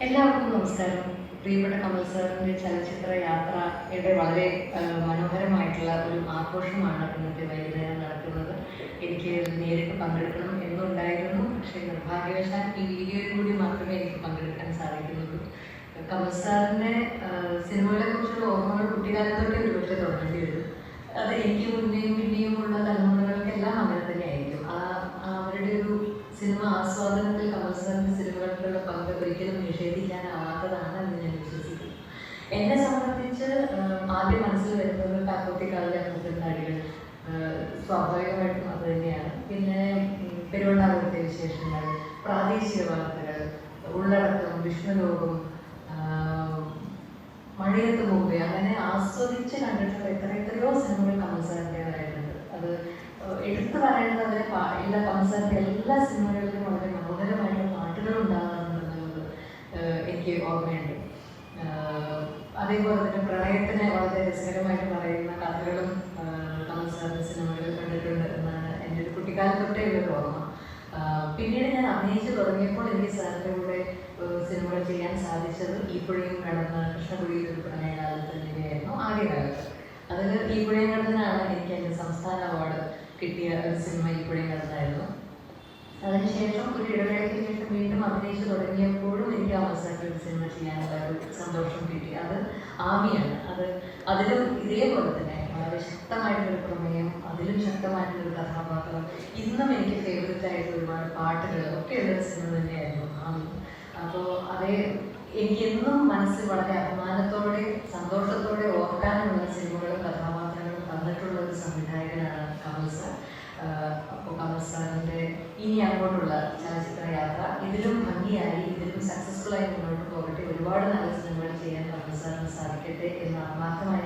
എല്ലാവർക്കും നമസ്കാരം. പ്രിയപ്പെട്ട കമൽ സാറിൻ്റെ ചലച്ചിത്ര യാത്രയുടെ വളരെ മനോഹരമായിട്ടുള്ള ഒരു ആഘോഷമാണ് ഇന്നത്തെ വൈകുന്നേരം നടക്കുന്നത്. എനിക്ക് നേരിട്ട് പങ്കെടുക്കണം എന്നുണ്ടായിരുന്നു, പക്ഷേ നിർഭാഗ്യവശാൽ ഈ വീഡിയോയിൽ കൂടി മാത്രമേ എനിക്ക് പങ്കെടുക്കാൻ സാധിക്കുന്നുള്ളൂ. കമൽ സാറിൻ്റെ സിനിമകളെ കുറിച്ചുള്ള ഓർമ്മകൾ കുട്ടിക്കാലത്തോടെ ഒരുപക്ഷെ തുടങ്ങേണ്ടി വരും. അത് എനിക്ക് മുന്നേയും പിന്നെയും ഉള്ള തലമുറകൾക്കെല്ലാം അങ്ങനെ തന്നെയായിരിക്കും. അവരുടെ ഒരു സിനിമ ആസ്വാദനത്തിൽ കമൽ സാറിൻ്റെ സിനിമകൾക്കുള്ള പങ്ക് ഒരിക്കലും നിഷേധിക്കാനാവാത്തതാണ് എന്ന് ഞാൻ വിശ്വസിക്കുന്നു. എന്നെ സംബന്ധിച്ച് ആദ്യം മനസ്സിൽ വരുന്നത് കാക്കോത്തിക്കാവിലെ മുഖ്യനാടികൾ, സ്വാഭാവികമായിട്ടും അത് തന്നെയാണ്. പിന്നെ പെരുവണ്ണാകുളത്തെ വിശേഷങ്ങൾ, പ്രാദേശിക വാർത്തകൾ, ഉള്ളടക്കം, വിഷ്ണുലോകം, മഴയത്ത് മുമ്പേ, അങ്ങനെ ആസ്വദിച്ച് കണ്ടിട്ടുള്ള എത്രയോ സിനിമകൾ കമൽ സാറിൻ്റെതായിട്ടുണ്ട്. അത് എടുത്തു പറയേണ്ടത് എല്ലാ കമൽ സാറിൻ്റെ എല്ലാ സിനിമകളിലും വളരെ മനോഹരമായിട്ടുള്ള പാട്ടുകൾ ഉണ്ടാകാറുണ്ടെന്നുള്ളത് എനിക്ക് ഓർമ്മയുണ്ട്. അതേപോലെ തന്നെ പ്രണയത്തിനെ വളരെ രസകരമായിട്ട് പറയുന്ന കഥകളും കമൽ സാറിൻ്റെ സിനിമകളിൽ കണ്ടിട്ടുണ്ട് എന്നാണ് എൻ്റെ ഒരു കുട്ടിക്കാലത്തൊട്ടേ ഒരു ഓർമ്മ. പിന്നീട് ഞാൻ അഭിനയിച്ച് തുടങ്ങിയപ്പോൾ എനിക്ക് സാറിൻ്റെ കൂടെ സിനിമകൾ ചെയ്യാൻ സാധിച്ചത് ഈ പുഴയും കടന്ന് കൃഷ്ണകുടിയിൽ ഒരു പ്രണയകാലത്ത് തന്നെയായിരുന്നു ആദ്യകാലത്ത്. അതിൽ ഈ പുഴയും കടന്നിനാണ് എനിക്ക് എൻ്റെ സംസ്ഥാന അവാർഡ് കിട്ടിയ ഒരു സിനിമ ഈ പുഴയും കടന്നായിരുന്നു. അതിനുശേഷം ഒരു ഇടവേളയ്ക്ക് ശേഷം വീണ്ടും അഭിനയിച്ച് തുടങ്ങിയപ്പോഴും എനിക്ക് അവസരത്തിൽ ഒരു സിനിമ ചെയ്യാനുള്ള ഒരു സന്തോഷം കിട്ടി. അത് ആമിയാണ്. അതിലും ഇതേപോലെ തന്നെ വളരെ ശക്തമായിട്ടുള്ളൊരു പ്രമേയം, അതിലും ശക്തമായിട്ടുള്ളൊരു കഥാപാത്രം, ഇന്നും എനിക്ക് ഫേവറേറ്റ് ആയിട്ടുള്ള ഒരുപാട് പാട്ടുകൾ ഒക്കെ ഉള്ളൊരു സിനിമ തന്നെയായിരുന്നു ആമി. അപ്പോൾ എനിക്ക് എന്നും മനസ്സിൽ വളരെ അഭിമാനത്തോടെ സന്തോഷത്തോടെ ഓർക്കാനുള്ള സിനിമകളും കഥാപാത്രങ്ങളും തന്നിട്ടുള്ള ഒരു സംവിധായകനാണ് കമൽ സാർ. അപ്പോൾ കമൽ സാറിൻ്റെ ഇനി അങ്ങോട്ടുള്ള ചലച്ചിത്ര യാത്ര ഇതിലും ഭംഗിയായി, ഇതിലും സക്സസ്ഫുള്ളായി മുന്നോട്ട് പോകട്ടെ. ഒരുപാട് നല്ല സിനിമകൾ ചെയ്യാൻ കമൽ സാറിന് സാധിക്കട്ടെ എന്ന് ആത്മാർത്ഥമായി